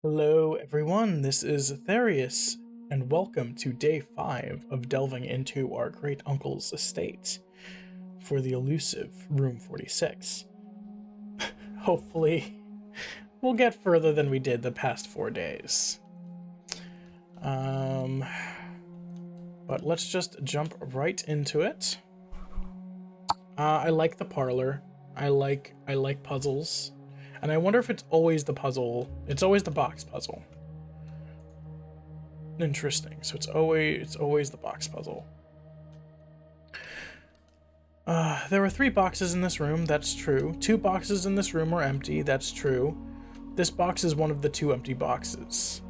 Hello, everyone. This is Therius, and welcome to day 5 of delving into our great uncle's estate for the elusive Room 46. Hopefully, we'll get further than we did the past 4 days. But let's just jump right into it. I like the parlor. I like puzzles. And I wonder if it's always the puzzle. It's always the box puzzle. Interesting. So it's always the box puzzle. There were 3 boxes in this room, that's true. 2 boxes in this room are empty, that's true. This box is one of the 2 empty boxes.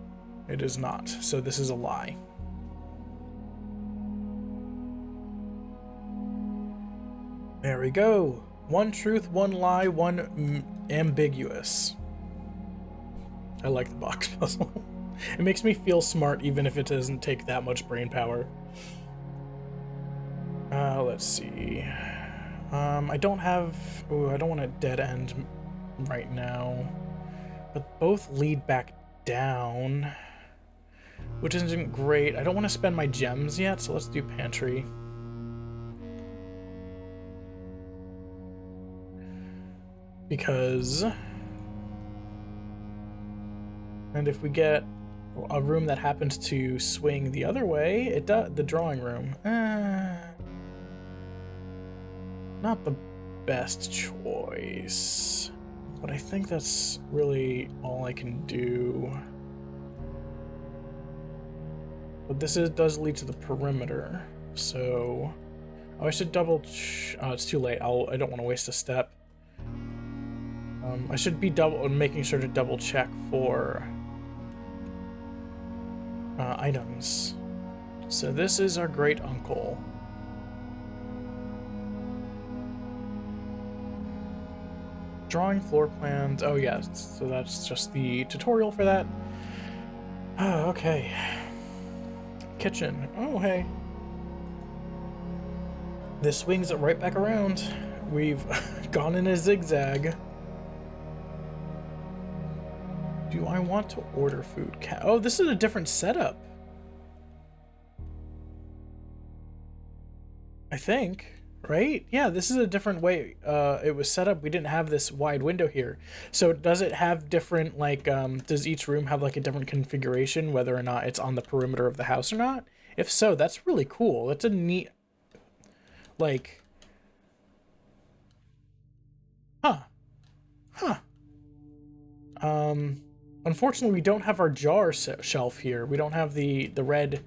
It is not, so this is a lie. There we go. 1 truth, 1 lie, 1 ambiguous. I like the box puzzle. It makes me feel smart even if it doesn't take that much brain power. Let's see. I don't want a dead end right now. But both lead back down, which isn't great. I don't want to spend my gems yet, so let's do pantry. Because... And if we get a room that happens to swing the other way, it does. The drawing room. Not the best choice. But I think that's really all I can do. But this does lead to the perimeter, so... Oh, I should double... it's too late. I don't want to waste a step. I should be making sure to double check for... items. So this is our great uncle. Drawing floor plans. Oh yeah, so that's just the tutorial for that. Oh, okay. Kitchen. Oh, hey. This swings it right back around. We've gone in a zigzag. Do I want to order food? Oh, this is a different setup. I think. Right? Yeah, this is a different way it was set up. We didn't have this wide window here. So does it have different, like, does each room have, like, a different configuration, whether or not it's on the perimeter of the house or not? If so, that's really cool. That's a neat, like... Huh. Huh. Unfortunately, we don't have our jar shelf here. We don't have the red,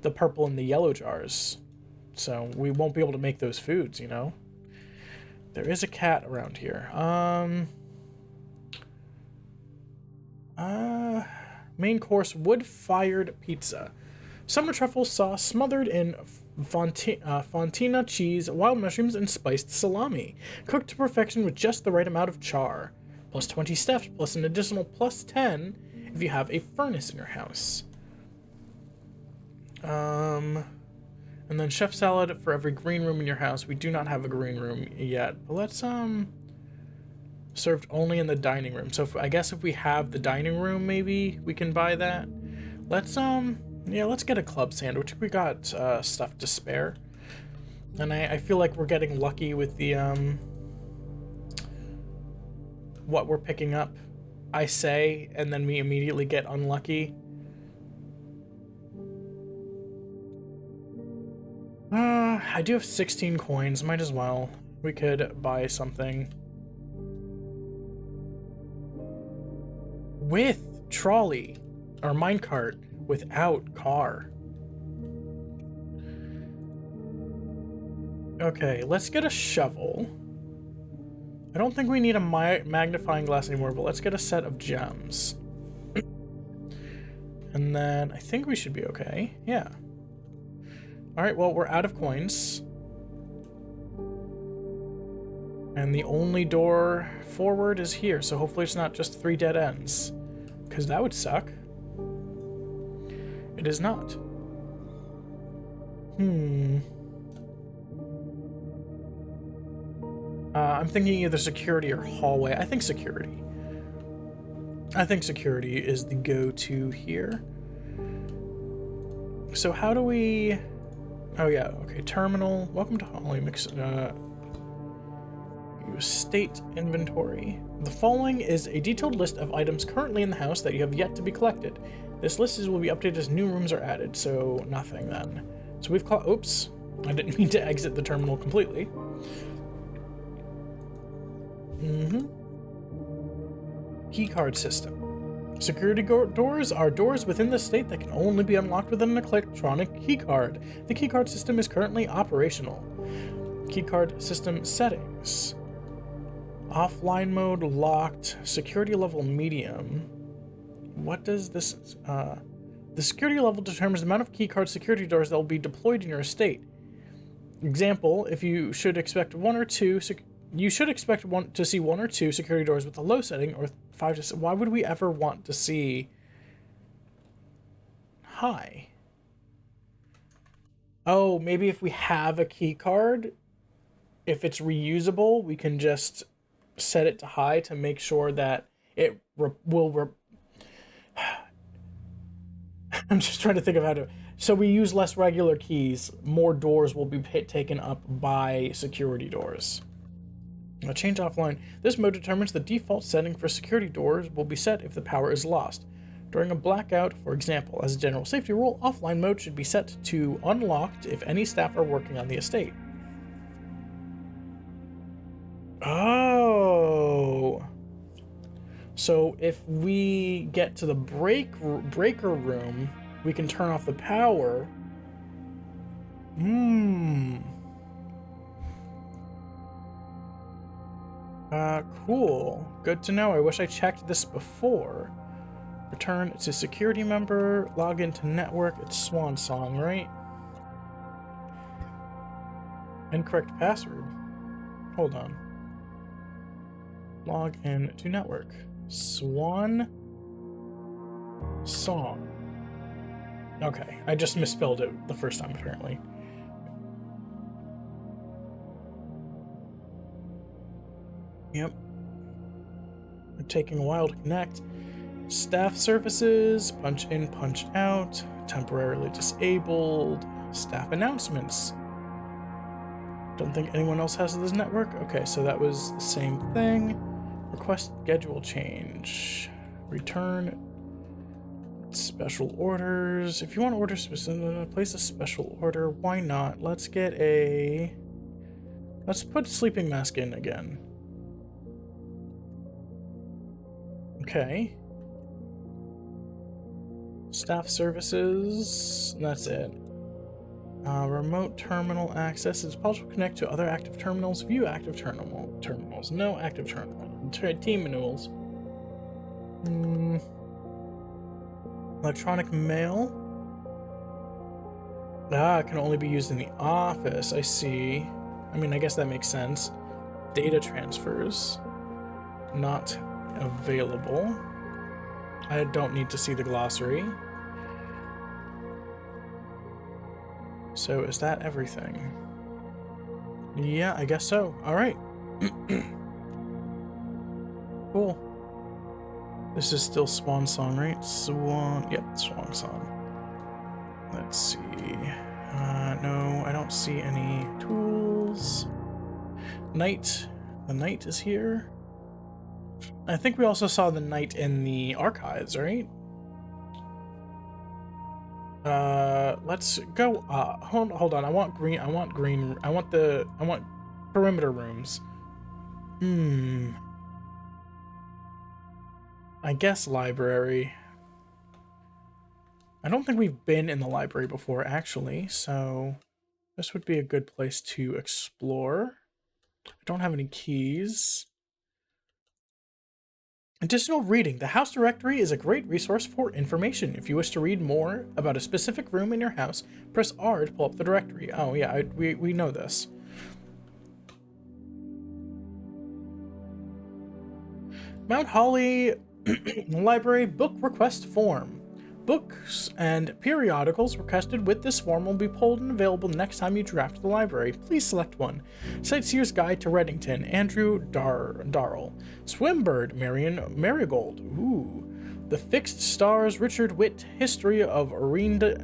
the purple, and the yellow jars. So we won't be able to make those foods, you know? There is a cat around here. Main course, wood-fired pizza. Summer truffle sauce smothered in fontina cheese, wild mushrooms, and spiced salami. Cooked to perfection with just the right amount of char. Plus 20 stuffed, plus an additional plus 10 if you have a furnace in your house. And then chef salad for every green room in your house. We do not have a green room yet, but let's, served only in the dining room. So I guess if we have the dining room, maybe we can buy that. Let's, yeah, let's get a club sandwich. We got, stuff to spare. And I feel like we're getting lucky with the, what we're picking up. I say, and then we immediately get unlucky. I do have 16 coins, might as well. We could buy something. With trolley, or minecart, without car. Okay, let's get a shovel. I don't think we need a magnifying glass anymore, but let's get a set of gems. And then I think we should be okay. Yeah. Alright, well, we're out of coins. And the only door forward is here, so hopefully it's not just 3 dead ends. Because that would suck. It is not. I'm thinking either security or hallway. I think security. I think security is the go-to here. So how do we... Oh yeah, okay, terminal. Welcome to Holly Mix. Use state inventory. The following is a detailed list of items currently in the house that you have yet to be collected. This list will be updated as new rooms are added, so nothing then. So we've caught... Oops. I didn't mean to exit the terminal completely. Keycard system. Security doors are doors within the state that can only be unlocked with an electronic keycard. The keycard system is currently operational. Keycard system settings. Offline mode locked. Security level medium. What does this... the security level determines the amount of keycard security doors that will be deployed in your estate. Example, if you should expect one or two... You should expect to see one or two security doors with a low setting, or 5 to 6. Why would we ever want to see high? Oh, maybe if we have a key card, if it's reusable, we can just set it to high to make sure that it will. I'm just trying to think of how to. So we use less regular keys, more doors will be taken up by security doors. Now change offline. This mode determines the default setting for security doors will be set if the power is lost. During a blackout, for example, as a general safety rule, offline mode should be set to unlocked if any staff are working on the estate. Oh. So if we get to the breaker room, we can turn off the power. Cool. Good to know. I wish I checked this before. Return to security member, log into network. It's Swan Song, right? Incorrect password. Hold on. Log in to network. Swan Song. Okay, I just misspelled it the first time, apparently. Yep. They're taking a while to connect. Staff services, punch in, punch out, temporarily disabled, staff announcements. Don't think anyone else has this network. Okay, so that was the same thing. Request schedule change. Return special orders. If you want to order specific, place a special order. Why not? Let's get a... Let's put sleeping mask in again. Okay. Staff services. That's it. Remote terminal access. It's possible to connect to other active terminals. View active terminals. No active terminal. Team menus. Electronic mail. It can only be used in the office. I see. I mean, I guess that makes sense. Data transfers. Not available. I don't need to see the glossary. So is that everything? Yeah, I guess so. All right. Cool. This is still Swan Song, right? Yep, Swan Song. Let's see. No, I don't see any tools. Knight. The knight is here. I think we also saw the knight in the archives, right? Let's go. Hold on. I want green. I want perimeter rooms. I guess library. I don't think we've been in the library before, actually, so this would be a good place to explore. I don't have any keys. Additional reading. The house directory is a great resource for information. If you wish to read more about a specific room in your house, press R to pull up the directory. Oh yeah, we know this. Mount Holly Library book request form. Books and periodicals requested with this form will be pulled and available next time you draft to the library. Please select one. Sightseer's Guide to Reddington, Andrew Darrell. Swimbird, Marion Marigold. Ooh. The Fixed Stars, Richard Witt, History of Arindia,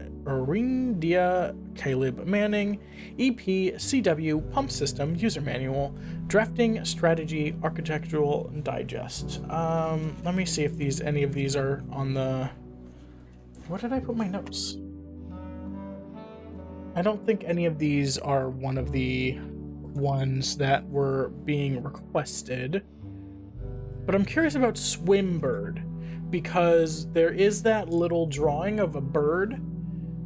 Caleb Manning, EP, CW, Pump System, User Manual, Drafting, Strategy, Architectural Digest. Let me see if any of these are on the... Where did I put my notes? I don't think any of these are one of the ones that were being requested. But I'm curious about Swimbird, because there is that little drawing of a bird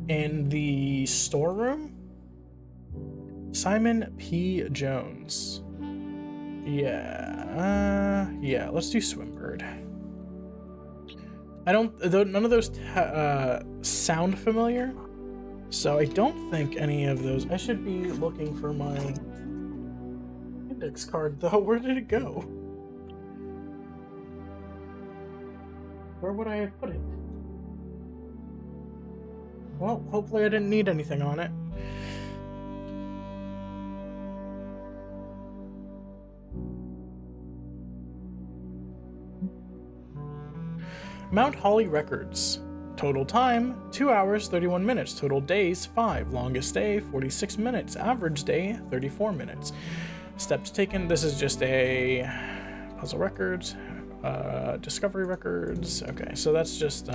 in the storeroom. Simon P. Jones. Yeah, let's do Swimbird. None of those sound familiar, so I don't think any of those. I should be looking for my index card, though. Where did it go? Where would I have put it? Well, hopefully I didn't need anything on it. Mount Holly Records. Total time, 2 hours, 31 minutes. Total days, 5. Longest day, 46 minutes. Average day, 34 minutes. Steps taken, this is just a puzzle records, discovery records. Okay, so that's just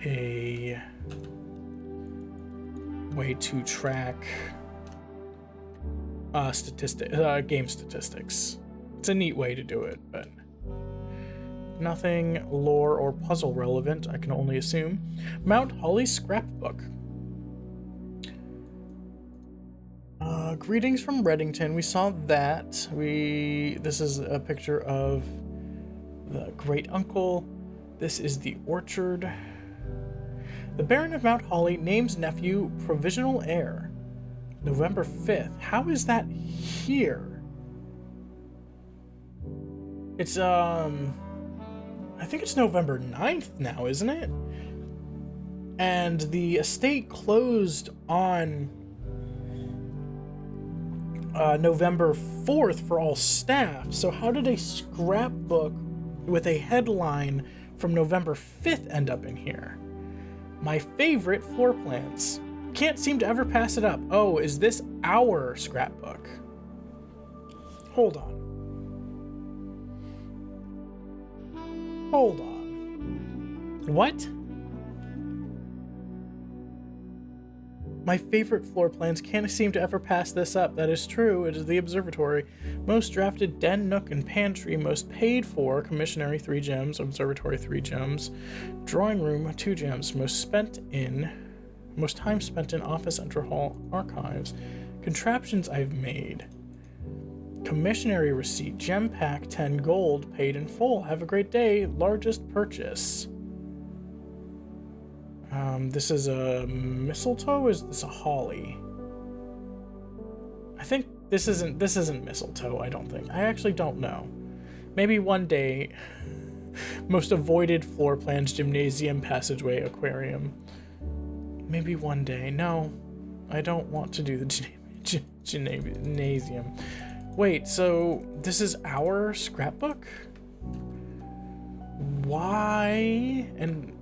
a way to track game statistics. It's a neat way to do it, but nothing lore or puzzle relevant, I can only assume. Mount Holly Scrapbook. Greetings from Reddington. We saw that. This is a picture of the great uncle. This is the orchard. The Baron of Mount Holly names nephew provisional heir. November 5th. How is that here? It's I think it's November 9th now, isn't it? And the estate closed on November 4th for all staff. So how did a scrapbook with a headline from November 5th end up in here? My favorite floor plans. Can't seem to ever pass it up. Oh, is this our scrapbook? Hold on. Hold on. What? My favorite floor plans can't seem to ever pass this up. That is true. It is the observatory. Most drafted den, nook, and pantry. Most paid for commissionary 3 gems. Observatory 3 gems. Drawing room 2 gems. Most time spent in office, enter hall, archives. Contraptions I've made. Commissionary receipt. Gem pack 10 gold. Paid in full. Have a great day. Largest purchase. This is a mistletoe, or is this a holly? I think this isn't mistletoe, I don't think. I actually don't know. Maybe one day. Most avoided floor plans, gymnasium, passageway, aquarium. Maybe one day. No, I don't want to do the gymnasium. Wait, so this is our scrapbook? Why? And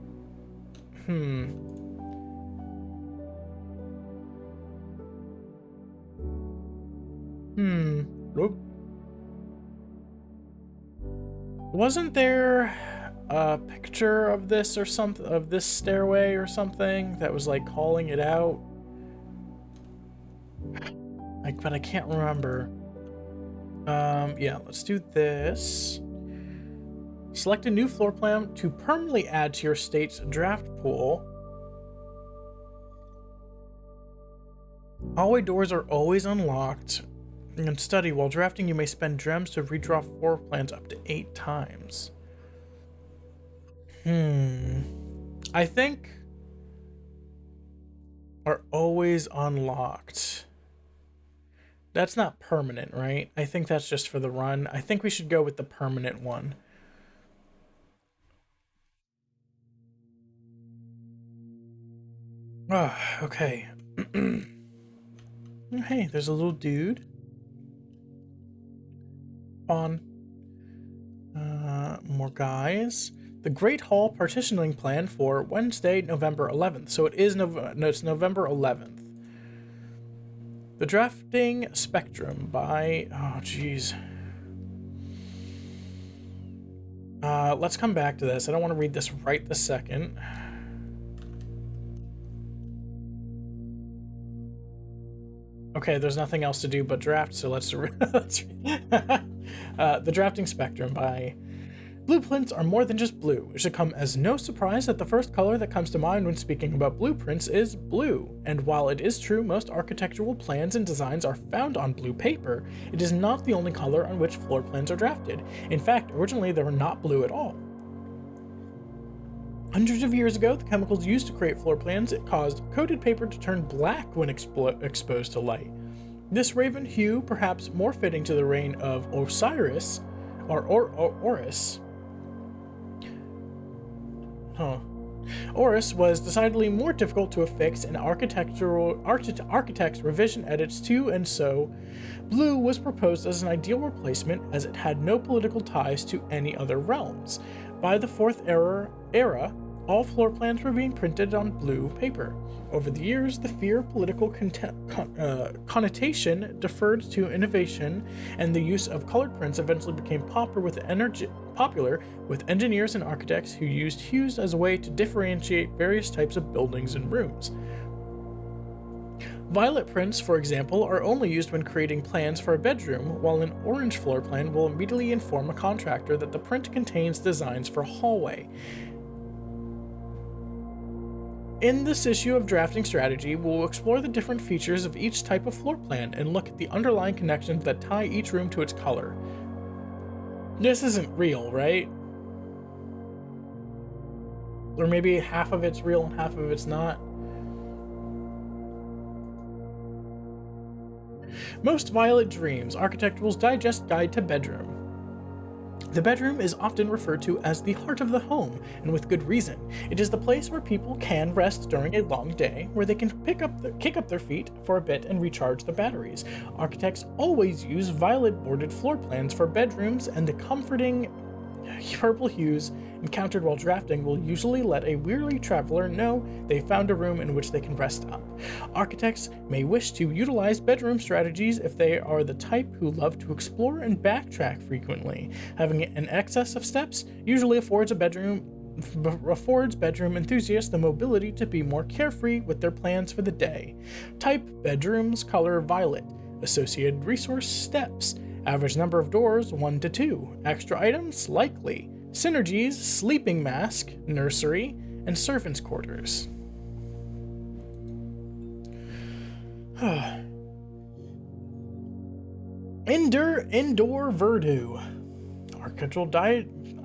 Whoop. Wasn't there a picture of this or something, of this stairway or something that was like calling it out? But I can't remember. Yeah, let's do this. Select a new floor plan to permanently add to your state's draft pool. Hallway doors are always unlocked. And study, while drafting, you may spend gems to redraw floor plans up to 8 times. I think are always unlocked. That's not permanent, right? I think that's just for the run. I think we should go with the permanent one. Okay. Hey, there's a little dude. On. More guys. The Great Hall partitioning plan for Wednesday, November 11th. So it's November 11th. The Drafting Spectrum by... Oh, jeez. Let's come back to this. I don't want to read this right this second. Okay, there's nothing else to do but draft, so let's The Drafting Spectrum by... Blueprints are more than just blue. It should come as no surprise that the first color that comes to mind when speaking about blueprints is blue. And while it is true most architectural plans and designs are found on blue paper, it is not the only color on which floor plans are drafted. In fact, originally they were not blue at all. Hundreds of years ago, the chemicals used to create floor plans caused coated paper to turn black when exposed to light. This raven hue, perhaps more fitting to the reign of Osiris, or Horus, Horus was decidedly more difficult to affix in architects' revision edits to, and so blue was proposed as an ideal replacement as it had no political ties to any other realms. By the Fourth Era, all floor plans were being printed on blue paper. Over the years, the fear of political connotation deferred to innovation, and the use of colored prints eventually became popular with engineers and architects who used hues as a way to differentiate various types of buildings and rooms. Violet prints, for example, are only used when creating plans for a bedroom, while an orange floor plan will immediately inform a contractor that the print contains designs for a hallway. In this issue of Drafting Strategy, we'll explore the different features of each type of floor plan and look at the underlying connections that tie each room to its color. This isn't real, right? Or maybe half of it's real and half of it's not. Most Violet Dreams, Architectural's Digest Guide to Bedroom. The bedroom is often referred to as the heart of the home, and with good reason. It is the place where people can rest during a long day, where they can kick up their feet for a bit and recharge their batteries. Architects always use violet bordered floor plans for bedrooms, and the comforting purple hues encountered while drafting will usually let a weary traveler know they found a room in which they can rest up. Architects may wish to utilize bedroom strategies if they are the type who love to explore and backtrack frequently. Having an excess of steps usually affords bedroom enthusiasts the mobility to be more carefree with their plans for the day. Type bedrooms color violet. Associated resource steps. Average number of doors 1 to 2. Extra items likely. Synergies sleeping mask, nursery, and servants' quarters. Indoor Verdure.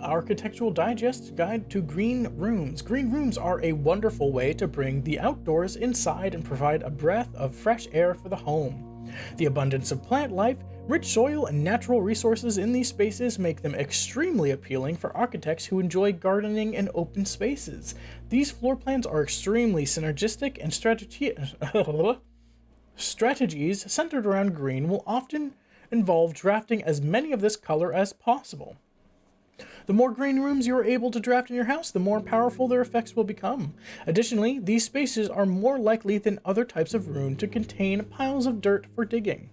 Architectural Digest Guide to Green Rooms. Green rooms are a wonderful way to bring the outdoors inside and provide a breath of fresh air for the home. The abundance of plant life, rich soil, and natural resources in these spaces make them extremely appealing for architects who enjoy gardening and open spaces. These floor plans are extremely synergistic, and strategies centered around green will often involve drafting as many of this color as possible. The more green rooms you are able to draft in your house, the more powerful their effects will become. Additionally, these spaces are more likely than other types of room to contain piles of dirt for digging.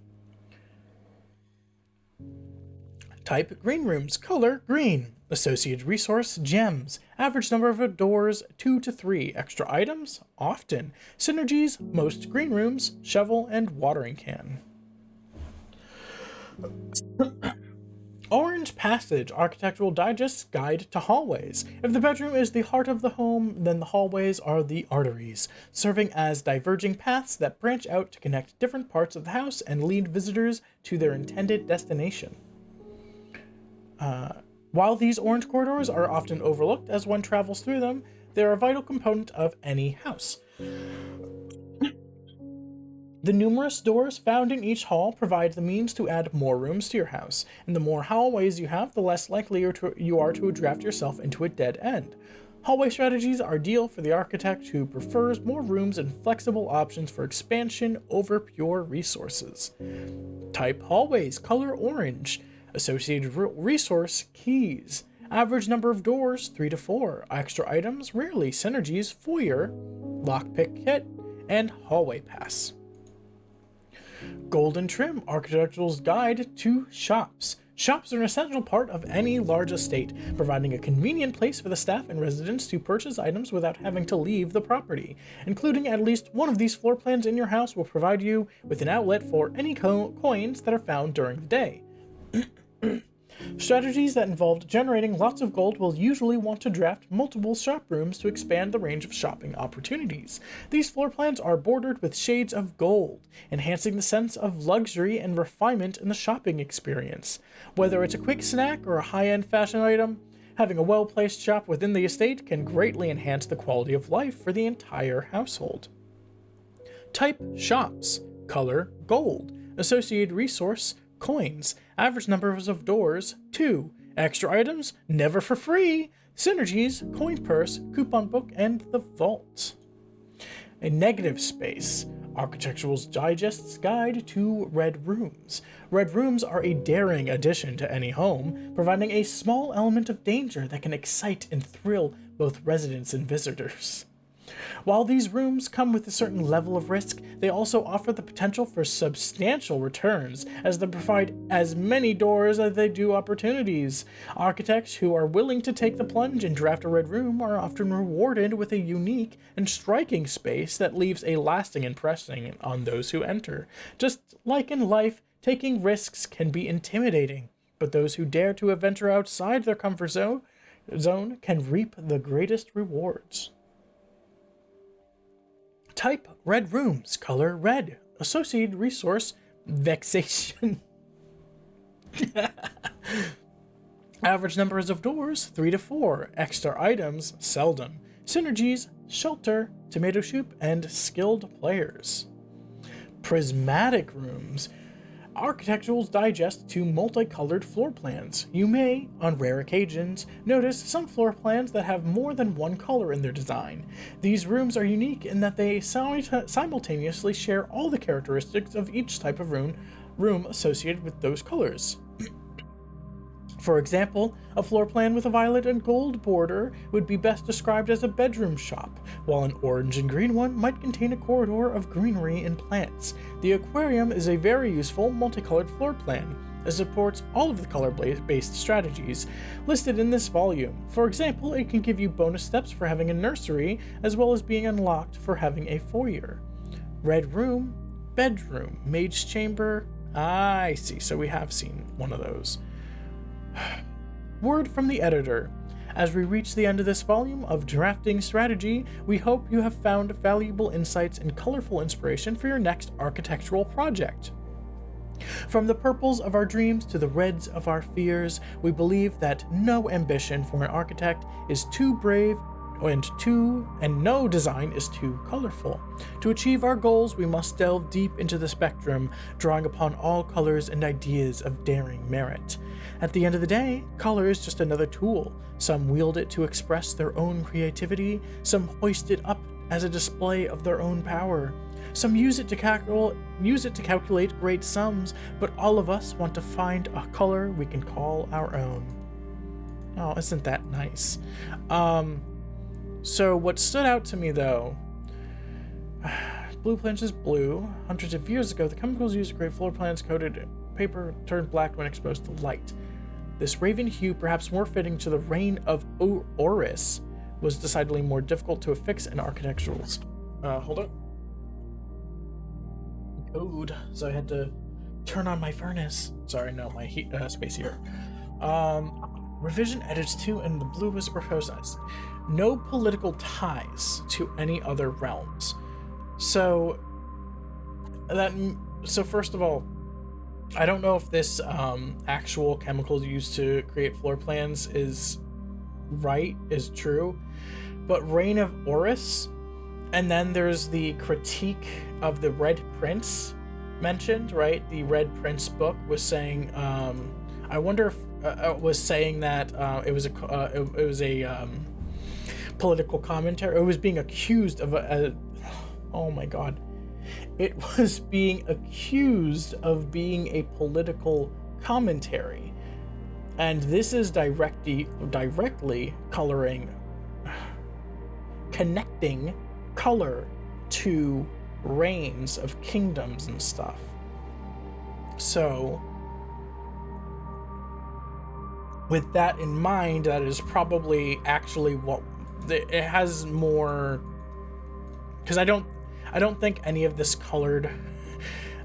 Type green rooms, color green. Associated resource gems. Average number of doors 2 to 3. Extra items often. Synergies most green rooms, shovel and watering can. Orange Passage, Architectural Digest's Guide to Hallways. If the bedroom is the heart of the home, then the hallways are the arteries, serving as diverging paths that branch out to connect different parts of the house and lead visitors to their intended destination. While these orange corridors are often overlooked as one travels through them, they are a vital component of any house. The numerous doors found in each hall provide the means to add more rooms to your house, and the more hallways you have, the less likely you are to draft yourself into a dead end. Hallway strategies are ideal for the architect who prefers more rooms and flexible options for expansion over pure resources. Type hallways, color orange. Associated resource, keys. Average number of doors, 3 to 4. Extra items, rarely. Synergies, foyer, lockpick kit, and hallway pass. Golden trim, architectural's guide to shops. Shops are an essential part of any large estate, providing a convenient place for the staff and residents to purchase items without having to leave the property. Including at least one of these floor plans in your house will provide you with an outlet for any coins that are found during the day. Strategies that involve generating lots of gold will usually want to draft multiple shop rooms to expand the range of shopping opportunities. These floor plans are bordered with shades of gold, enhancing the sense of luxury and refinement in the shopping experience. Whether it's a quick snack or a high-end fashion item, having a well-placed shop within the estate can greatly enhance the quality of life for the entire household. Type shops, color gold, associated resource coins, average numbers of doors, 2, extra items, never for free, synergies, coin purse, coupon book, and the vault. A negative space, Architectural's Digest's Guide to Red Rooms. Red rooms are a daring addition to any home, providing a small element of danger that can excite and thrill both residents and visitors. While these rooms come with a certain level of risk, they also offer the potential for substantial returns, as they provide as many doors as they do opportunities. Architects who are willing to take the plunge and draft a red room are often rewarded with a unique and striking space that leaves a lasting impression on those who enter. Just like in life, taking risks can be intimidating, but those who dare to venture outside their comfort zone can reap the greatest rewards. Type red rooms, color red, associated resource vexation. Average numbers of doors, 3 to 4, extra items, seldom, synergies, shelter, tomato soup, and skilled players. Prismatic rooms, Architectural's Digest to multicolored floor plans. You may, on rare occasions, notice some floor plans that have more than one color in their design. These rooms are unique in that they simultaneously share all the characteristics of each type of room associated with those colors. For example, a floor plan with a violet and gold border would be best described as a bedroom shop, while an orange and green one might contain a corridor of greenery and plants. The aquarium is a very useful multicolored floor plan that supports all of the color-based strategies listed in this volume. For example, it can give you bonus steps for having a nursery, as well as being unlocked for having a foyer. Red room, bedroom, mage chamber. I see, so we have seen one of those. Word from the editor. As we reach the end of this volume of Drafting Strategy, we hope you have found valuable insights and colorful inspiration for your next architectural project. From the purples of our dreams to the reds of our fears, we believe that no ambition for an architect is too brave and no design is too colorful. To achieve our goals, we must delve deep into the spectrum, drawing upon all colors and ideas of daring merit. At the end of the day, color is just another tool. Some wield it to express their own creativity, some hoist it up as a display of their own power. Some use it to calculate great sums, but all of us want to find a color we can call our own. Oh, isn't that nice? So what stood out to me though, blue planch is blue. Hundreds of years ago, the chemicals used to create floor plans coated paper turned black when exposed to light. This raven hue, perhaps more fitting to the reign of Horus, was decidedly more difficult to affix in architecturals. Hold on. Code. So I had to turn on my furnace. Sorry, no, my heat space heater. Revision edits 2 and the blue was proposed as no political ties to any other realms. So first of all, I don't know if this actual chemicals used to create floor plans is true, but Reign of Horus, and then there's the critique of the Red Prince mentioned, right? The Red Prince book was saying, I wonder if was saying that it was a political commentary. It was being accused of oh my god. It was being accused of being a political commentary. And this is directly connecting color to reigns of kingdoms and stuff. So with that in mind, that is probably actually what it has more, because I don't think any of this colored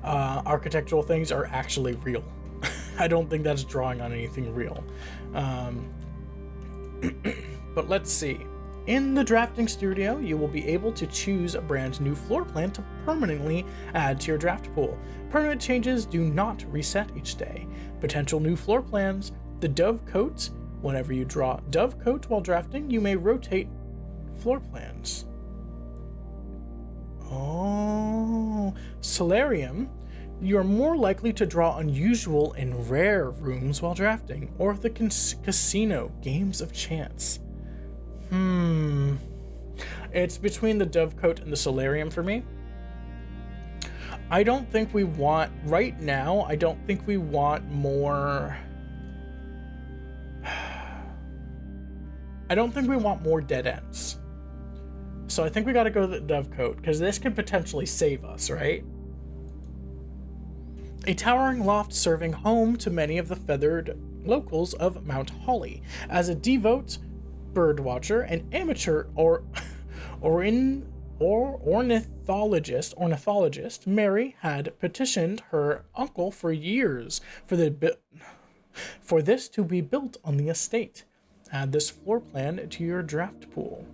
architectural things are actually real. I don't think that's drawing on anything real. But let's see. In the drafting studio, you will be able to choose a brand new floor plan to permanently add to your draft pool. Permanent changes do not reset each day. Potential new floor plans. The Dove Coat. Whenever you draw Dove Coat while drafting, you may rotate floor plans. Oh. Solarium. You are more likely to draw unusual and rare rooms while drafting. Or the Casino. Games of Chance. It's between the Dove Coat and the Solarium for me. I don't think we want, right now, I don't think we want more... I don't think we want more dead ends. So I think we gotta go to the Dove Coat, because this could potentially save us, right? A towering loft serving home to many of the feathered locals of Mount Holly. As a devout birdwatcher and amateur ornithologist, Mary had petitioned her uncle for years for this to be built on the estate. Add this floor plan to your draft pool.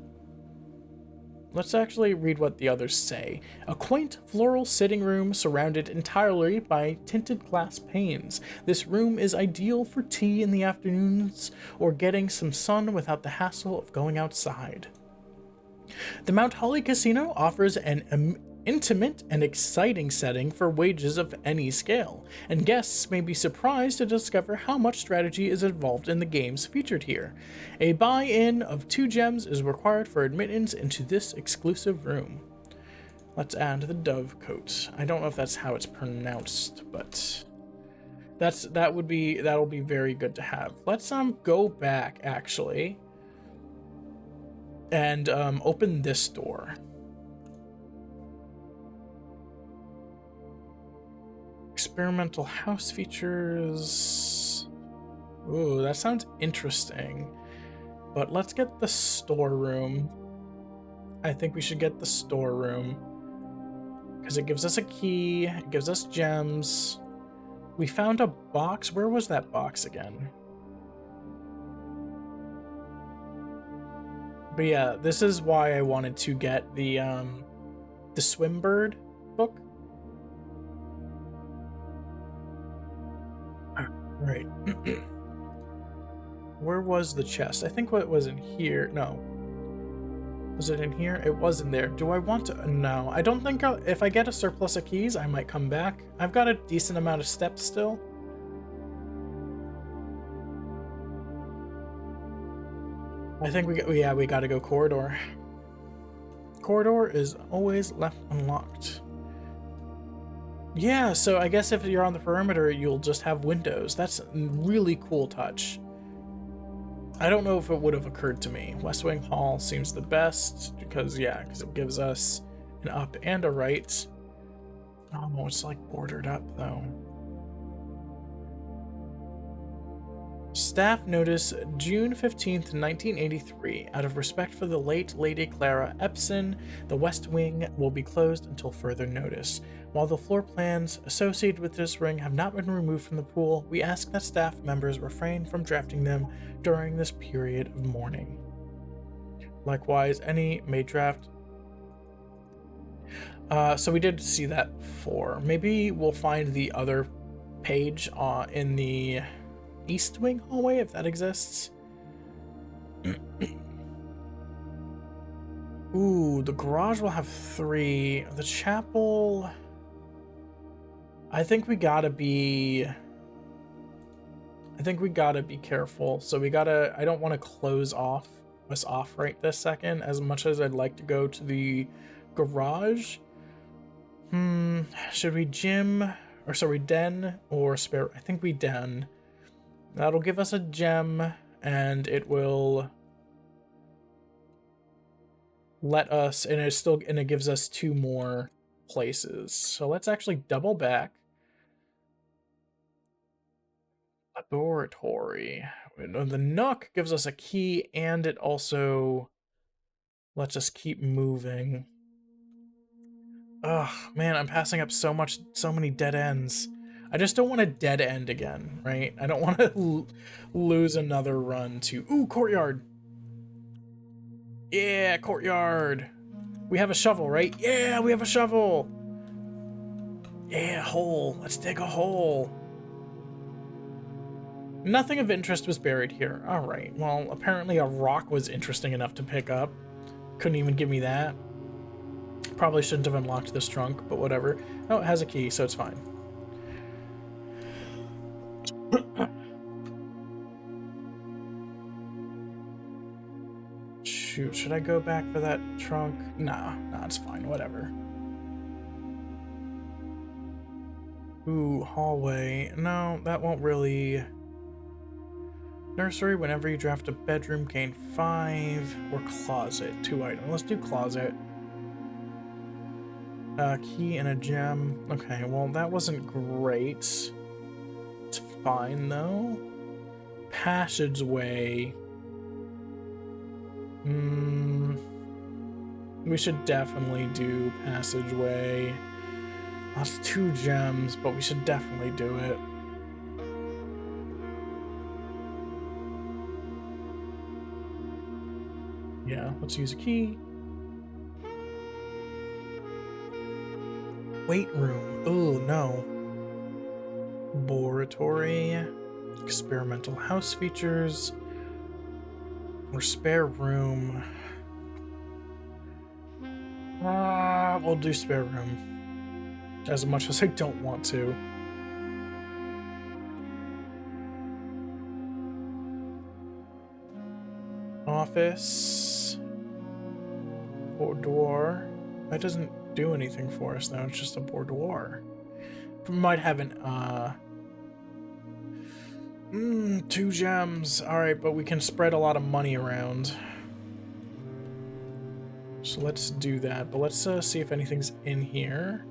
Let's actually read what the others say. A quaint floral sitting room surrounded entirely by tinted glass panes. This room is ideal for tea in the afternoons or getting some sun without the hassle of going outside. The Mount Holly Casino offers an intimate and exciting setting for wages of any scale, and guests may be surprised to discover how much strategy is involved in the games featured here. A buy-in of 2 gems is required for admittance into this exclusive room. Let's add the Dove Coat. I don't know if that's how it's pronounced, but that'll be very good to have. Let's go back actually and open this door. Experimental house features. Ooh, that sounds interesting. But let's get the storeroom. I think we should get the storeroom, because it gives us a key, it gives us gems. We found a box. Where was that box again? But yeah, this is why I wanted to get the Swimbird book. Right. Where was the chest? I think what was in here. No. Was it in here? It wasn't there. Do I want to? No. I don't think if I get a surplus of keys, I might come back. I've got a decent amount of steps still. I think we gotta go corridor. Corridor is always left unlocked. Yeah, so I guess if you're on the perimeter, you'll just have windows. That's a really cool touch. I don't know if it would have occurred to me. West Wing Hall seems the best because it gives us an up and a right. Oh, it's like bordered up though. Staff notice June 15th, 1983. Out of respect for the late Lady Clara Epson, the West Wing will be closed until further notice. While the floor plans associated with this ring have not been removed from the pool, we ask that staff members refrain from drafting them during this period of mourning. Likewise, any may draft. So we did see that before. Maybe we'll find the other page in the East Wing hallway, if that exists. Ooh, the garage will have 3. The chapel... I think we gotta be careful. So I don't want to close off us off right this second, as much as I'd like to go to the garage. Should we gym, or sorry, den or spare? I think we den. That'll give us a gem, and it will let us, and it gives us 2 more places. So let's actually double back. Laboratory. The Nook gives us a key, and it also lets us keep moving. Ugh, man, I'm passing up so many dead ends. I just don't want a dead end again, right? I don't want to lose another run to... Ooh, courtyard! Yeah, courtyard! We have a shovel, right? Yeah, we have a shovel! Yeah, hole. Let's dig a hole. Nothing of interest was buried here. Alright, well, apparently a rock was interesting enough to pick up. Couldn't even give me that. Probably shouldn't have unlocked this trunk, but whatever. Oh, it has a key, so it's fine. Shoot, should I go back for that trunk? Nah, it's fine, whatever. Ooh, hallway. No, that won't really... Nursery, whenever you draft a bedroom, gain 5. Or closet, 2 items. Let's do closet. Key and a gem. Okay, well, that wasn't great. It's fine, though. Passageway. We should definitely do passageway. That's 2 gems, but we should definitely do it. Yeah, let's use a key. Weight room. Oh, no. Laboratory. Experimental house features. Or spare room. We'll do spare room. As much as I don't want to. Office. Boudoir. That doesn't do anything for us now, it's just a boudoir. We might have an, 2 gems. Alright, but we can spread a lot of money around. So let's do that, but let's see if anything's in here.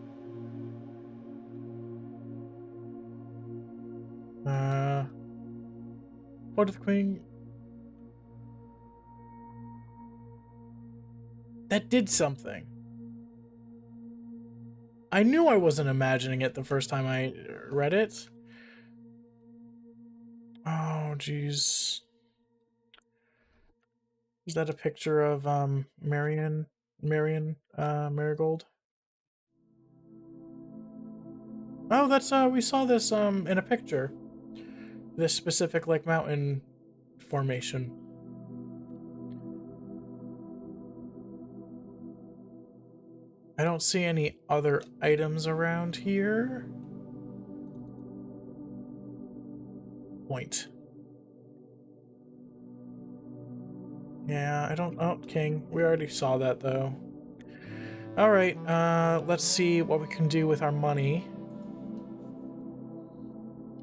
What of the Queen? That did something. I knew I wasn't imagining it the first time I read it. Oh, jeez. Is that a picture of Marigold? Oh, that's we saw this in a picture. This specific like mountain formation. I don't see any other items around here. Point. Yeah, I don't... Oh, King. We already saw that, though. Alright, let's see what we can do with our money.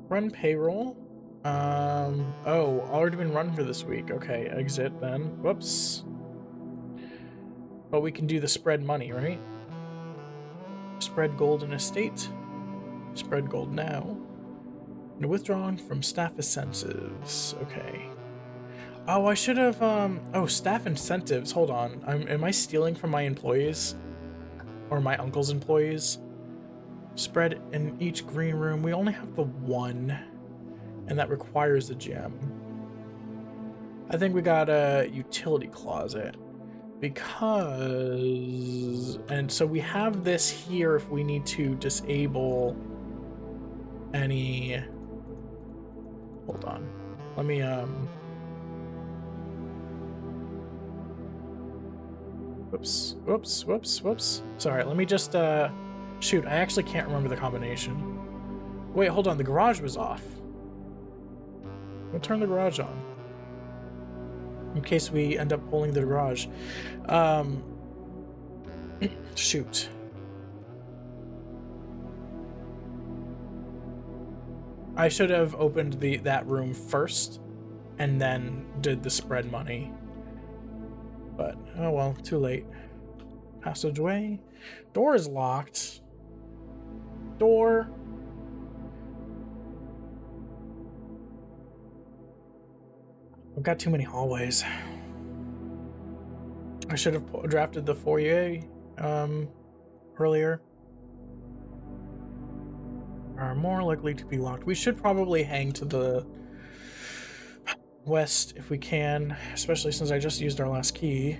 Run payroll. Oh, already been run for this week. Okay, exit then. Whoops. But we can do the spread money, right? Spread gold in estate. Spread gold now. And withdrawn from staff incentives. Okay. Oh, I should have, oh, staff incentives. Hold on. Am I stealing from my employees? Or my uncle's employees? Spread in each green room. We only have the 1. And that requires a gem. I think we got a utility closet. Because... And so we have this here if we need to disable any... Hold on. Let me, Whoops, whoops, whoops, whoops. Sorry, let me just, shoot, I actually can't remember the combination. Wait, hold on, the garage was off. We'll turn the garage on. in case we end up pulling the garage. Shoot. I should have opened that room first and then did the spread money. But, oh well, too late. Passageway. Door is locked. Door. I've got too many hallways. I should have drafted the foyer earlier. Are more likely to be locked. We should probably hang to the west if we can, especially since I just used our last key.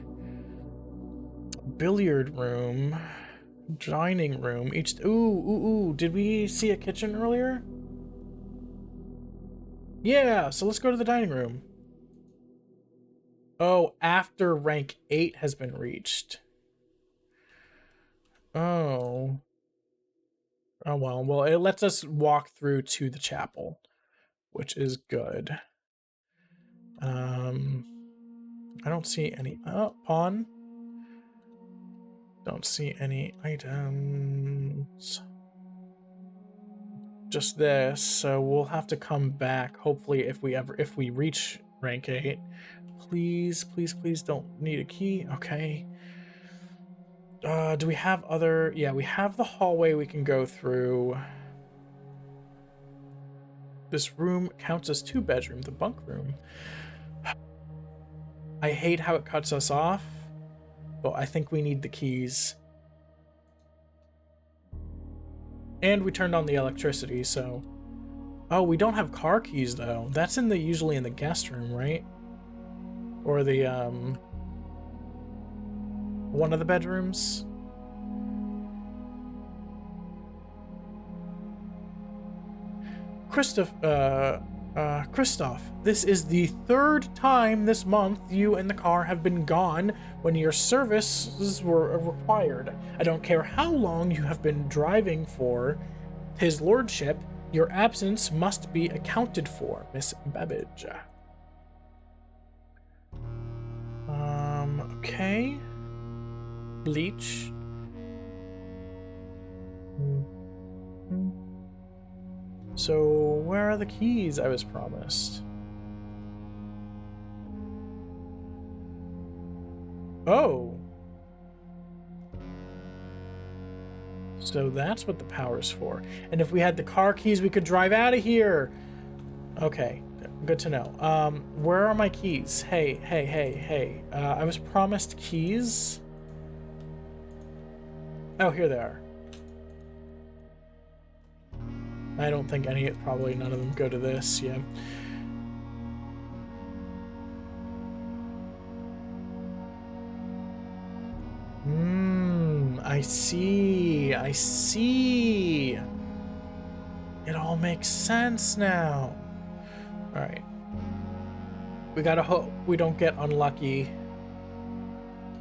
Billiard room. Dining room. Ooh. Did we see a kitchen earlier? Yeah, so let's go to the dining room. Oh, after rank 8 has been reached. Oh. Oh, well, it lets us walk through to the chapel, which is good. I don't see any... Oh, pawn. Don't see any items. Just this, so we'll have to come back, hopefully, if we reach rank 8. Please don't need a key. Okay. Do we have other... Yeah, we have the hallway we can go through. This room counts as 2 bedroom, the bunk room. I hate how it cuts us off, but I think we need the keys. And we turned on the electricity, so... Oh, we don't have car keys, though. That's usually in the guest room, right? Or the, one of the bedrooms? Christoph, this is the 3rd time this month you and the car have been gone when your services were required. I don't care how long you have been driving for his lordship, your absence must be accounted for, Miss Babbage. Okay. Bleach. So, where are the keys I was promised? Oh. So that's what the power's for. And if we had the car keys, we could drive out of here. Okay, good to know. Where are my keys? Hey. I was promised keys. Oh, here they are. I don't think probably none of them go to this, yeah. I see. It all makes sense now. All right. We gotta hope we don't get unlucky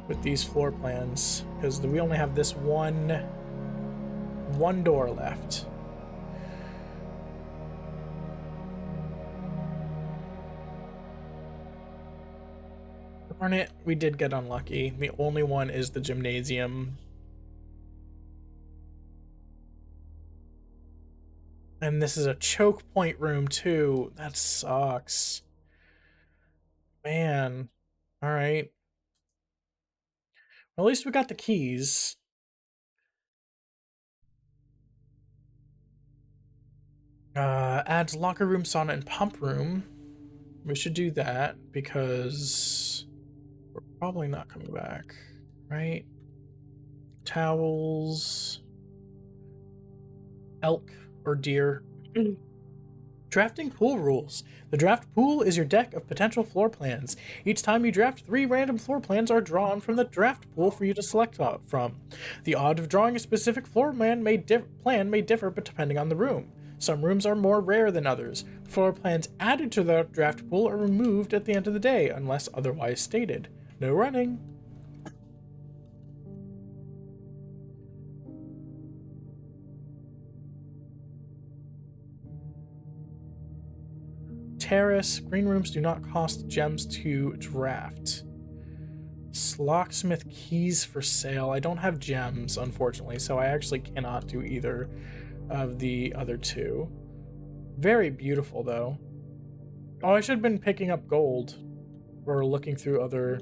with these floor plans, because we only have this one door left. Darn it, we did get unlucky. The only one is the gymnasium. And this is a choke point room too. That sucks. Man. Alright. Well, at least we got the keys. Adds locker room, sauna, and pump room. We should do that because we're probably not coming back, right? Towels. Elk or deer. Drafting pool rules. The draft pool is your deck of potential floor plans. Each time you draft, 3 random floor plans are drawn from the draft pool for you to select from. The odd of drawing a specific floor plan may differ but depending on the room. Some rooms are more rare than others. Floor plans added to the draft pool are removed at the end of the day, unless otherwise stated. No running. Terrace. Green rooms do not cost gems to draft. Locksmith keys for sale. I don't have gems, unfortunately, so I actually cannot do either of the other two. Very beautiful, though. Oh, I should have been picking up gold or looking through other...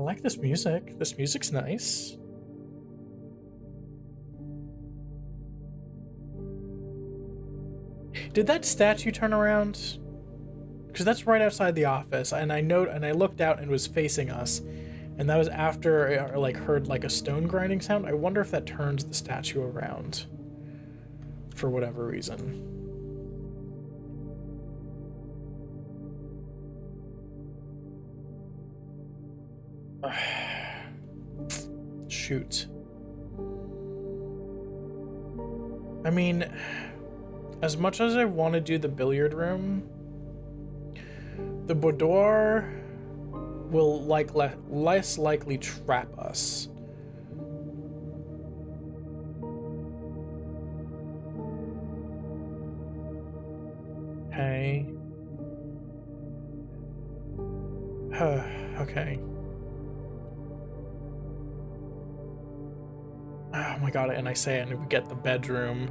I like this music. This music's nice. Did that statue turn around? Because that's right outside the office, and I looked out and it was facing us, and that was after I like heard like a stone grinding sound. I wonder if that turns the statue around for whatever reason. Shoot. I mean, as much as I want to do the billiard room, the boudoir will less likely trap us. Okay. Okay. Oh my god, and I say and we get the bedroom.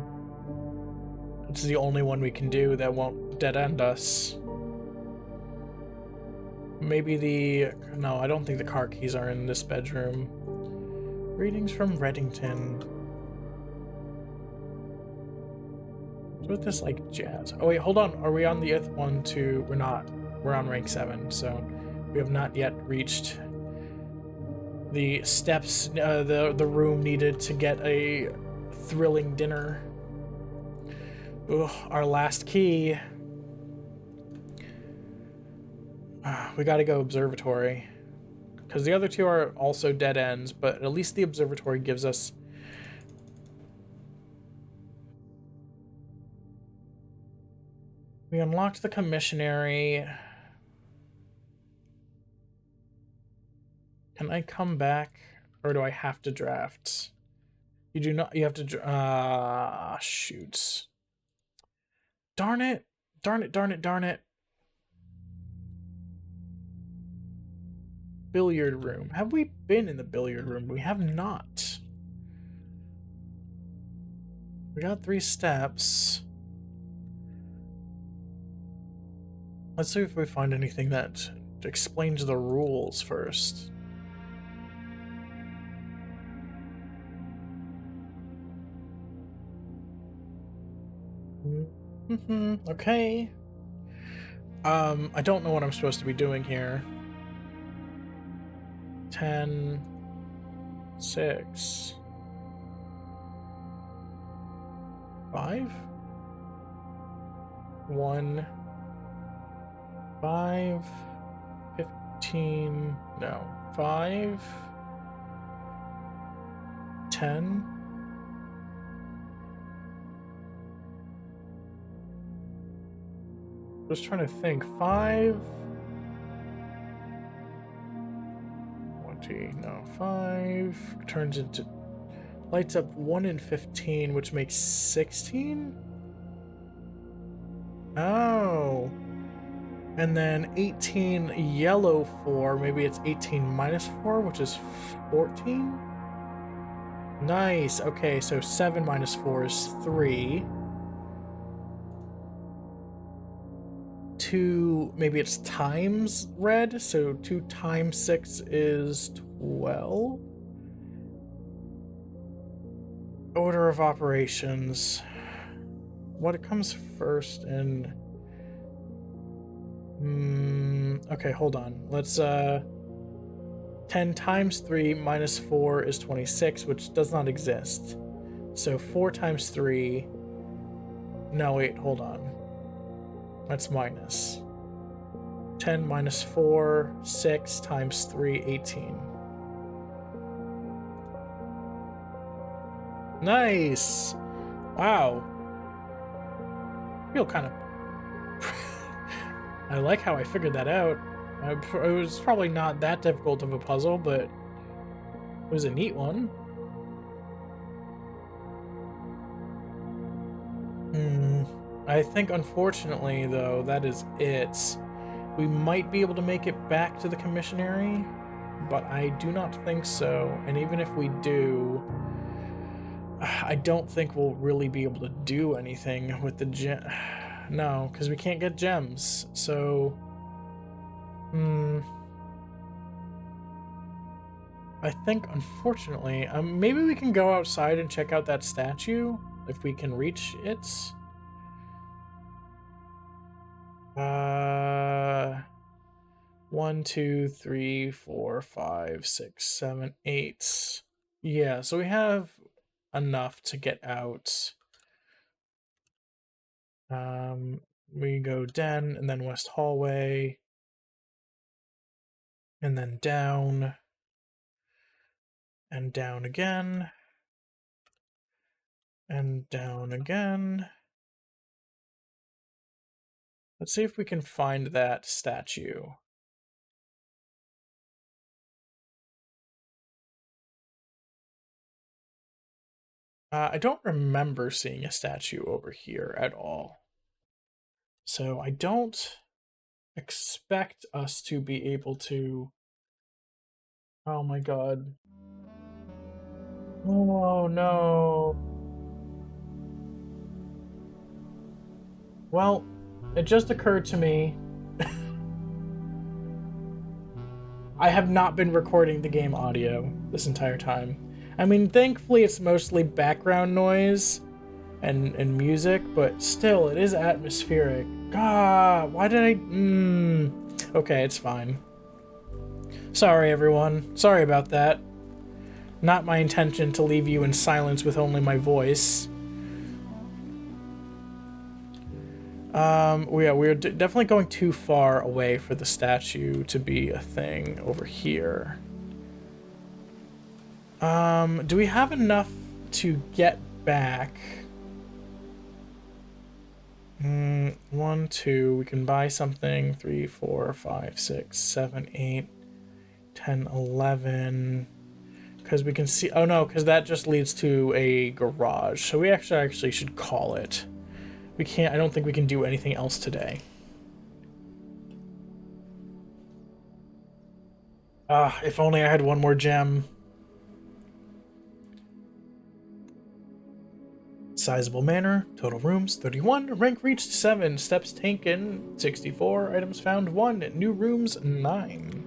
It's the only one we can do that won't dead end us. Maybe no, I don't think the car keys are in this bedroom. Readings from Reddington. What's with this like jazz? Oh wait, hold on. Are we on the one, two? We're not. We're on rank 7, so we have not yet reached the steps, the room needed to get a thrilling dinner. Ugh, our last key. We gotta go observatory. Because the other two are also dead ends, but at least the observatory gives us... We unlocked the commissary. Can I come back? Or do I have to draft? You do not... You have to... shoot. Darn it. Darn it, darn it, darn it. Billiard room. Have we been in the billiard room? We have not. We got 3 steps. Let's see if we find anything that explains the rules first. Okay. I don't know what I'm supposed to be doing here. 10, 6, 5, 1, 5, 15, no, 5, 10. Just trying to think. 5, 20, no, 5 turns into, lights up 1 and 15, which makes 16. Oh, and then 18 yellow 4, maybe it's 18 minus 4, which is 14. Nice. Okay, so 7 minus 4 is 3. 2, maybe it's times red, so 2 times 6 is 12. Order of operations. What comes first and... okay, hold on. Let's, 10 times 3 minus 4 is 26, which does not exist. So 4 times 3... No, wait, hold on. That's minus. 10 minus 4, 6 times 3, 18. Nice! Wow. I feel kind of... I like how I figured that out. It was probably not that difficult of a puzzle, but it was a neat one. I think, unfortunately, though, that is it. We might be able to make it back to the commissionary, but I do not think so. And even if we do, I don't think we'll really be able to do anything with the gem. No, because we can't get gems. So, I think, unfortunately, maybe we can go outside and check out that statue if we can reach it. Uh, 1, 2, 3, 4, 5, 6, 7, 8. Yeah, so we have enough to get out. We go den and then west hallway, and then down, and down again, and down again. Let's see if we can find that statue. I don't remember seeing a statue over here at all. So I don't expect us to be able to... Oh my god. Oh no. Well, it just occurred to me. I have not been recording the game audio this entire time. I mean, thankfully it's mostly background noise and music, but still, it is atmospheric. God, why did I... Okay, it's fine. Sorry, everyone. Sorry about that. Not my intention to leave you in silence with only my voice. We're definitely going too far away for the statue to be a thing over here. Do we have enough to get back? 1, 2, we can buy something. 3, 4, 5, 6, 7, 8, 10, 11. Because we can see... Oh no, because that just leads to a garage. So we actually should call it. We can't... I don't think we can do anything else today. If only I had one more gem. Sizable manor, total rooms 31, rank reached 7, steps taken 64, items found 1, new rooms 9.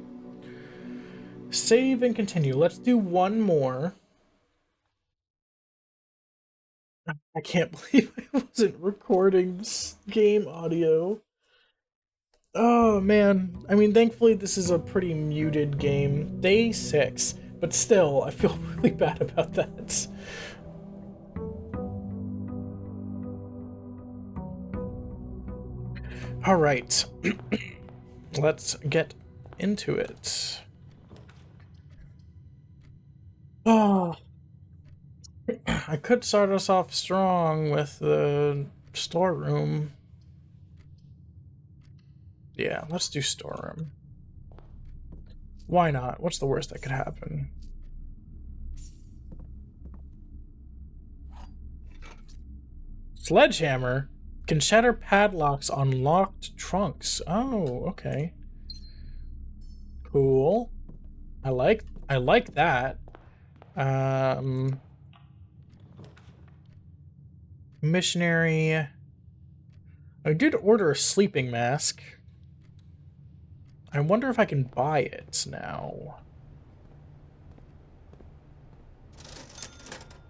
Save and continue. Let's do one more. I can't believe I wasn't recording game audio. Oh man, I mean, thankfully this is a pretty muted game. Day 6, but still, I feel really bad about that. All right, let's get into it. Oh, I could start us off strong with the storeroom. Yeah, let's do storeroom. Why not? What's the worst that could happen? Sledgehammer can shatter padlocks on locked trunks. Oh, okay. Cool. I like that. Missionary. I did order a sleeping mask. I wonder if I can buy it now.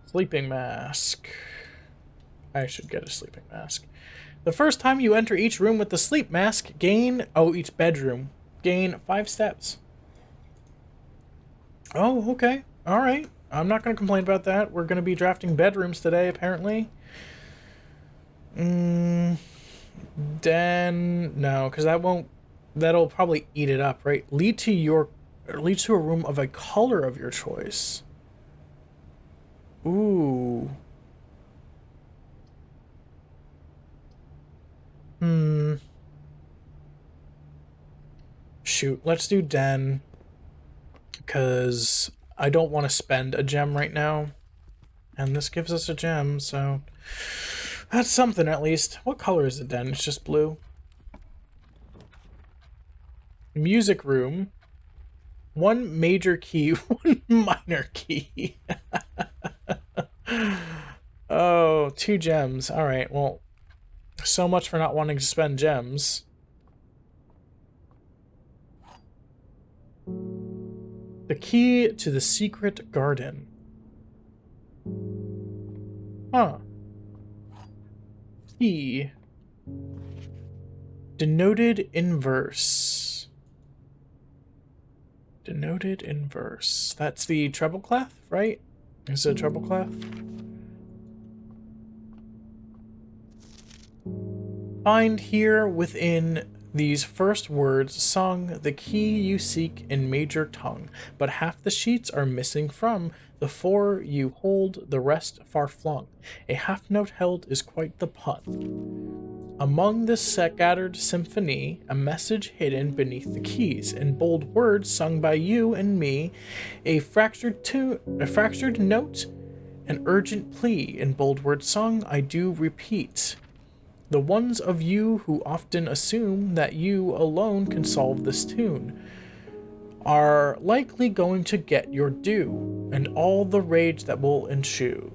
Sleeping mask. I should get a sleeping mask. The first time you enter each room with the sleep mask, gain... Oh, each bedroom. Gain 5 steps. Oh, okay. Alright. I'm not going to complain about that. We're going to be drafting bedrooms today, apparently. Den... No, because that won't... That'll probably eat it up, right? Lead to a room of a color of your choice. Ooh. Shoot, let's do den. Because I don't want to spend a gem right now. And this gives us a gem, so... That's something, at least. What color is it then? It's just blue. Music room. One major key, one minor key. Oh, 2 gems. Alright, well, so much for not wanting to spend gems. The key to the secret garden. Huh. Key. Denoted inverse. Denoted inverse. That's the treble clef, right? Is it a treble clef? Find here within these first words sung the key you seek in major tongue, but half the sheets are missing from the four you hold, the rest far flung. A half note held is quite the pun. Among this scattered symphony, a message hidden beneath the keys, in bold words sung by you and me, a fractured note, an urgent plea, in bold words sung, I do repeat. The ones of you who often assume that you alone can solve this tune are likely going to get your due, and all the rage that will ensue.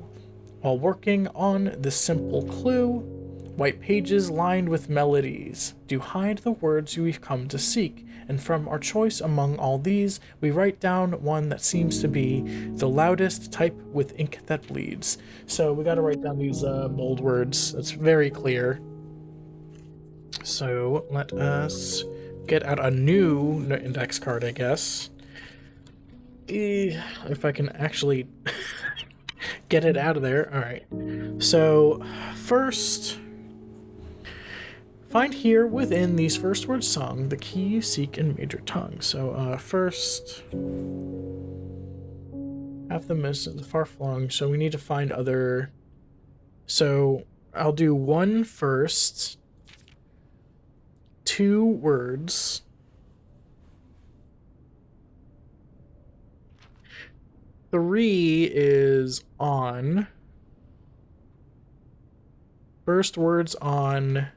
While working on this simple clue, white pages lined with melodies do hide the words we've come to seek, and from our choice among all these, we write down one that seems to be the loudest, type with ink that bleeds. So we gotta write down these bold words. That's very clear. So let us get out a new index card, I guess. If I can actually get it out of there. Alright. So, first, find here within these first words sung the key you seek in major tongue. So, first, half the miss the far flung. So we need to find other. So I'll do one first. 2 words. Three is on. First words on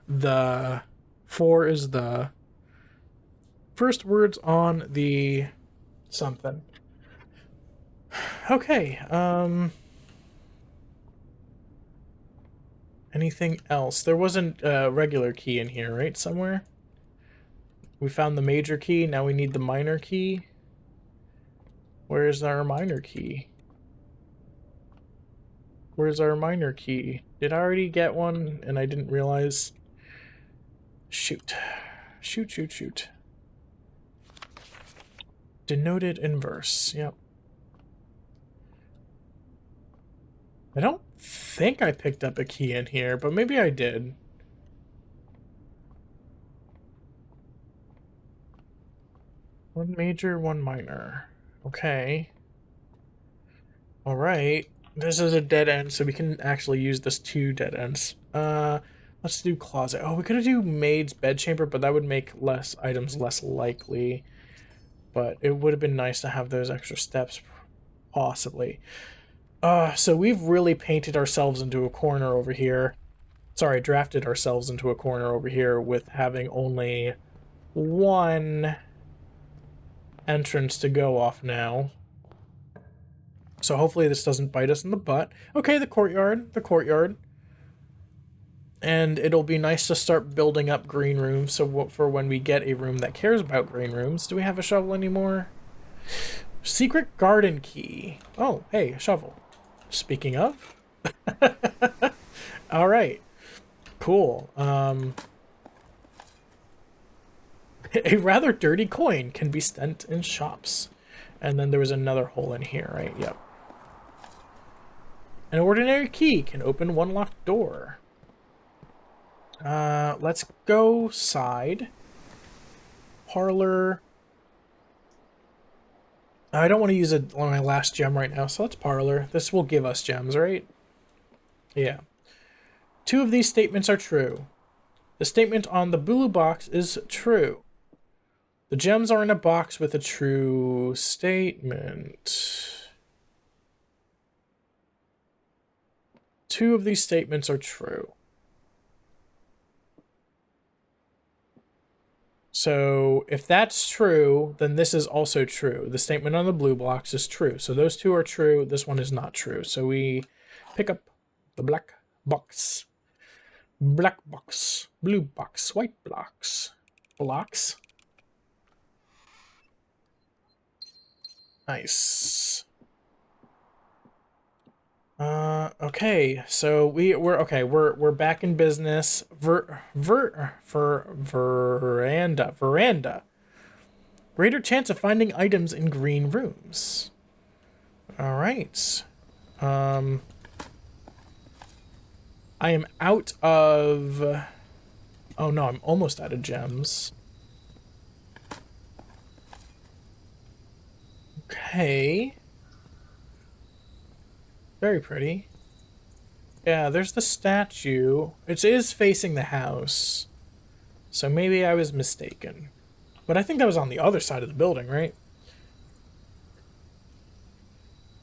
the. 4 is the. First words on the something. Okay, anything else? There wasn't a regular key in here, right? Somewhere? We found the major key, now we need the minor key. Where's our minor key? Where's our minor key? Did I already get one and I didn't realize? Shoot. Shoot. Denoted inverse, yep. I don't think I picked up a key in here, but maybe I did. One major, one minor. Okay. Alright. This is a dead end, so we can actually use this 2 dead ends. Let's do closet. Oh, we could do maid's bedchamber, but that would make less items less likely. But it would have been nice to have those extra steps, possibly. So we've really painted ourselves into a corner over here. Sorry, drafted ourselves into a corner over here with having only 1 entrance to go off now. So hopefully this doesn't bite us in the butt. Okay, the courtyard. And it'll be nice to start building up green rooms, so for when we get a room that cares about green rooms. Do we have a shovel anymore? Secret garden key. Oh, hey, a shovel. Speaking of. Alright. Cool. A rather dirty coin can be spent in shops. And then there was another hole in here, right? Yep. An ordinary key can open one locked door. Let's go side. Parlor. I don't want to use my last gem right now, so let's parlor. This will give us gems, right? Yeah. 2 of these statements are true. The statement on the blue box is true. The gems are in a box with a true statement. 2 of these statements are true. So if that's true, then this is also true. The statement on the blue blocks is true. So those 2 are true. This one is not true. So we pick up the black box. Black box, blue box, white blocks. Blocks. Nice. Okay, so we're back in business. Veranda. Greater chance of finding items in green rooms. All right. I am out of. Oh no, I'm almost out of gems. Okay. Very pretty. Yeah, there's the statue. It is facing the house. So maybe I was mistaken. But I think that was on the other side of the building, right?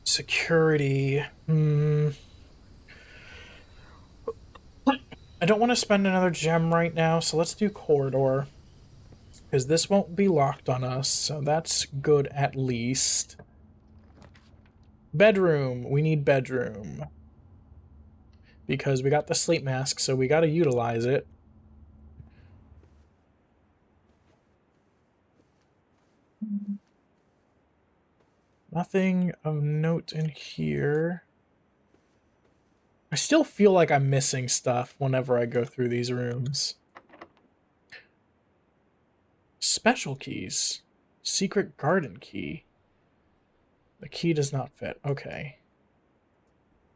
Security. I don't want to spend another gem right now, so let's do corridor. Because this won't be locked on us, so that's good at least. Bedroom. We need bedroom. Because we got the sleep mask, so we got to utilize it. Nothing of note in here. I still feel like I'm missing stuff whenever I go through these rooms. Special keys. Secret garden key. The key does not fit. Okay.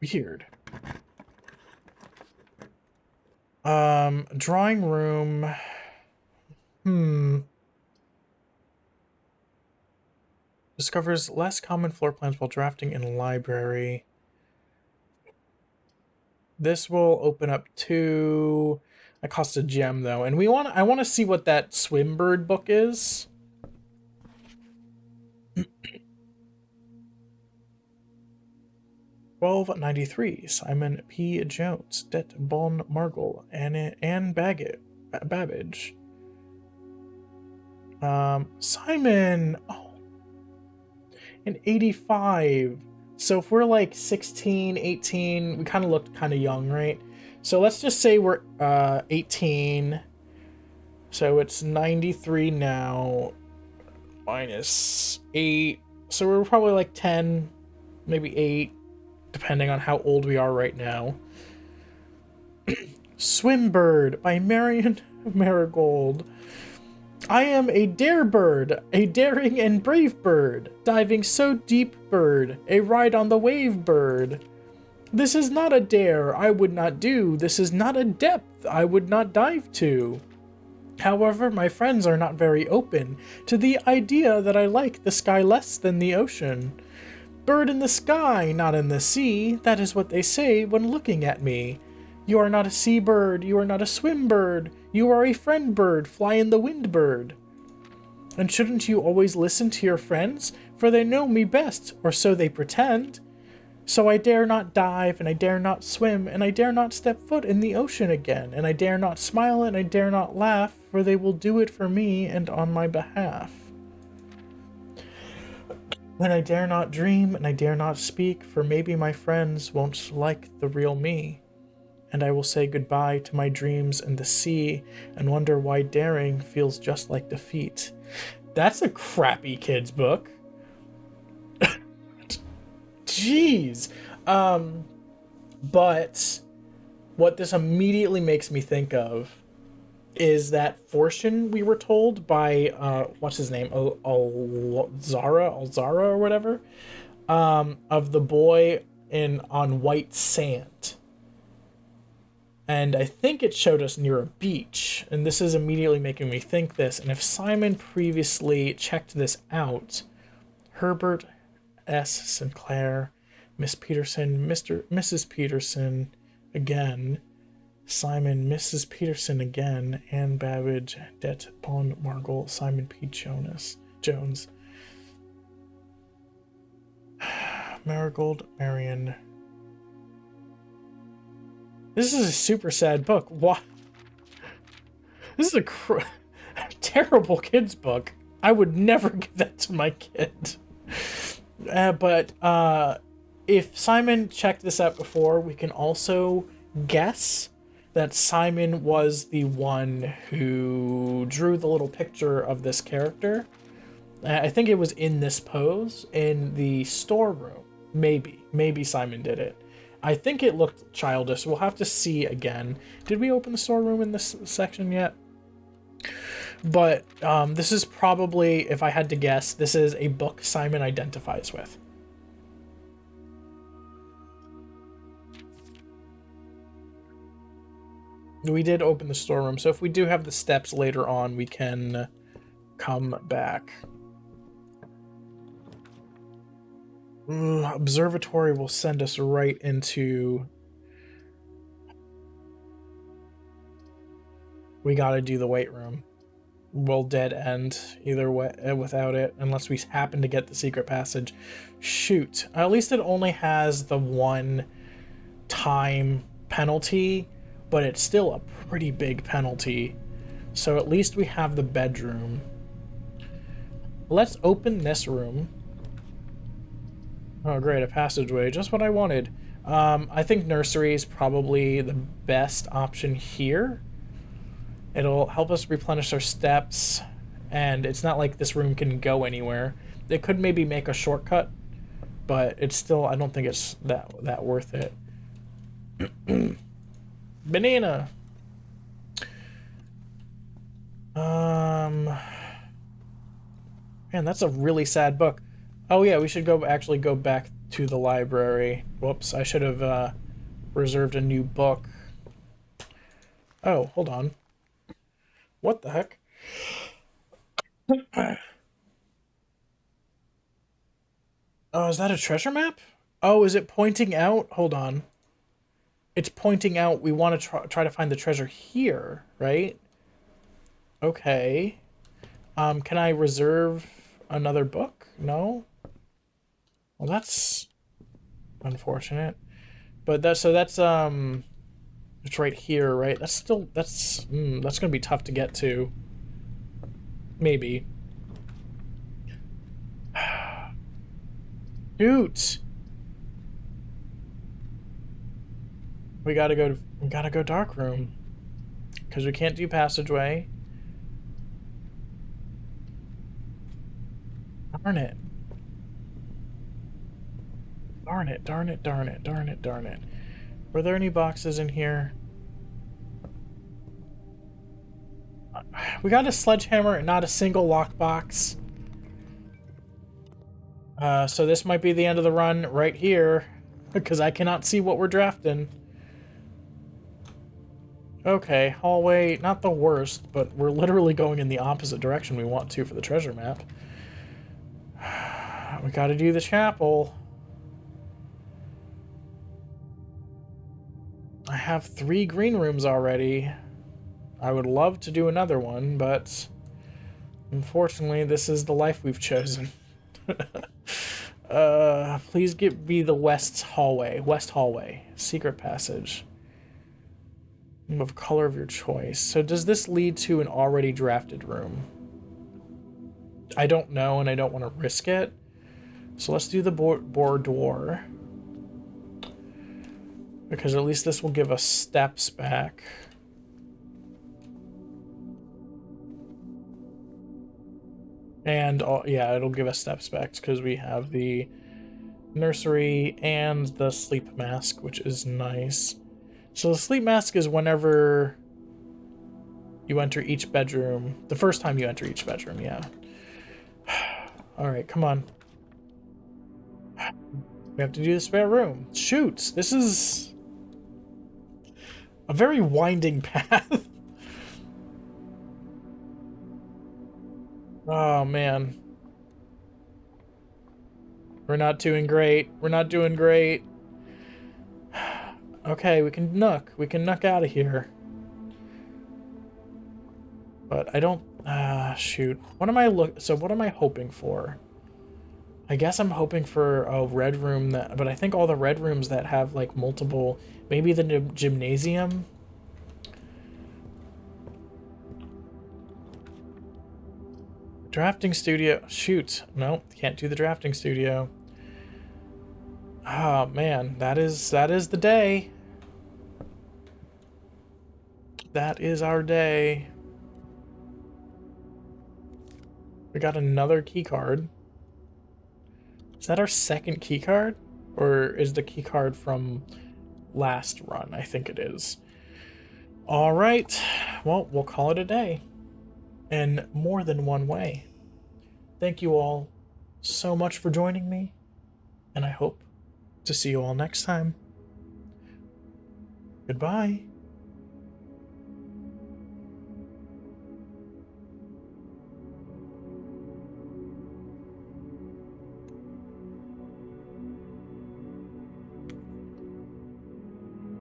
Weird. Drawing room. Discovers less common floor plans while drafting in library. This will open up to. That costs a gem though, and I want to see what that Swimbird book is. $12.93. Simon P. Jones, Det Bon Margle, Anne Babbage. Simon. Oh, an 85. So if we're like 16, 18, we kind of looked kind of young, right? So let's just say we're 18. So it's 93 now, minus 8. So we're probably like 10, maybe 8, depending on how old we are right now. Swimbird by Marion Marigold. I am a dare bird, a daring and brave bird, diving so deep bird, a ride on the wave bird. This is not a dare I would not do, this is not a depth I would not dive to. However, my friends are not very open to the idea that I like the sky less than the ocean. Bird in the sky, not in the sea, that is what they say when looking at me. You are not a seabird, you are not a swim bird, you are a friend bird, fly in the wind bird. And shouldn't you always listen to your friends, for they know me best, or so they pretend? So I dare not dive, and I dare not swim, and I dare not step foot in the ocean again, and I dare not smile, and I dare not laugh, for they will do it for me and on my behalf. And I dare not dream, and I dare not speak, for maybe my friends won't like the real me. And I will say goodbye to my dreams and the sea, and wonder why daring feels just like defeat. That's a crappy kid's book. Jeez. But what this immediately makes me think of is that fortune we were told by, what's his name? Alzara or whatever, of the boy on white sand. And I think it showed us near a beach, and this is immediately making me think this. And if Simon previously checked this out, Herbert S. Sinclair, Miss Peterson, Mrs. Peterson again, Simon, Mrs. Peterson again, Anne Babbage, Det Bon Margle, Simon P. Jones, Marigold, Marion. This is a super sad book. Why? This is a terrible kid's book. I would never give that to my kid. But if Simon checked this out before, we can also guess that Simon was the one who drew the little picture of this character. I think it was in this pose in the storeroom. Maybe Simon did it. I think it looked childish. We'll have to see again. Did we open the storeroom in this section yet? But this is probably, if I had to guess, this is a book Simon identifies with. We did open the storeroom, so if we do have the steps later on, we can come back. Observatory will send us right into... We gotta do the weight room. We'll dead end either way without it, unless we happen to get the secret passage. Shoot. At least it only has the one time penalty, but it's still a pretty big penalty. So at least we have the bedroom. Let's open this room. Oh great, a passageway, just what I wanted. I think nursery is probably the best option here. It'll help us replenish our steps, and it's not like this room can go anywhere. It could maybe make a shortcut, but it's still, I don't think it's that worth it. Banana. Man, that's a really sad book. Oh yeah, we should actually go back to the library. Whoops, I should have reserved a new book. Oh, hold on. What the heck? Oh, is that a treasure map? Oh, is it pointing out? Hold on. It's pointing out we want to try to find the treasure here, right? Okay. Can I reserve another book? No? Well, that's unfortunate. But that's it's right here, right? That's gonna be tough to get to. Maybe. Shoot. We gotta go dark room. Because we can't do passageway. Darn it. Darn it, darn it, darn it, darn it, darn it. Were there any boxes in here? We got a sledgehammer and not a single lockbox. So this might be the end of the run right here, because I cannot see what we're drafting. Okay, hallway, not the worst, but we're literally going in the opposite direction we want to for the treasure map. We gotta do the chapel. I have 3 green rooms already. I would love to do another one, but unfortunately this is the life we've chosen. Please be the west hallway, secret passage. Of color of your choice. So does this lead to an already drafted room? I don't know, and I don't want to risk it. So let's do the boudoir. Because at least this will give us steps back. And, yeah, it'll give us steps back because we have the nursery and the sleep mask, which is nice. So the sleep mask is whenever you enter each bedroom. The first time you enter each bedroom, yeah. Alright, come on. We have to do the spare room. Shoot, this is a very winding path. Oh, man. We're not doing great. We're not doing great. Okay, we can nook. We can nook out of here. But I don't... shoot. What am I what am I hoping for? I guess I'm hoping for a red room that, but I think all the red rooms that have like multiple, maybe the gymnasium. Drafting studio. Shoot. No, can't do the drafting studio. Oh man, that is the day. That is our day. We got another key card. Is that our second key card? Or is the key card from last run? I think it is. All right. Well, we'll call it a day. In more than one way. Thank you all so much for joining me, and I hope to see you all next time. Goodbye.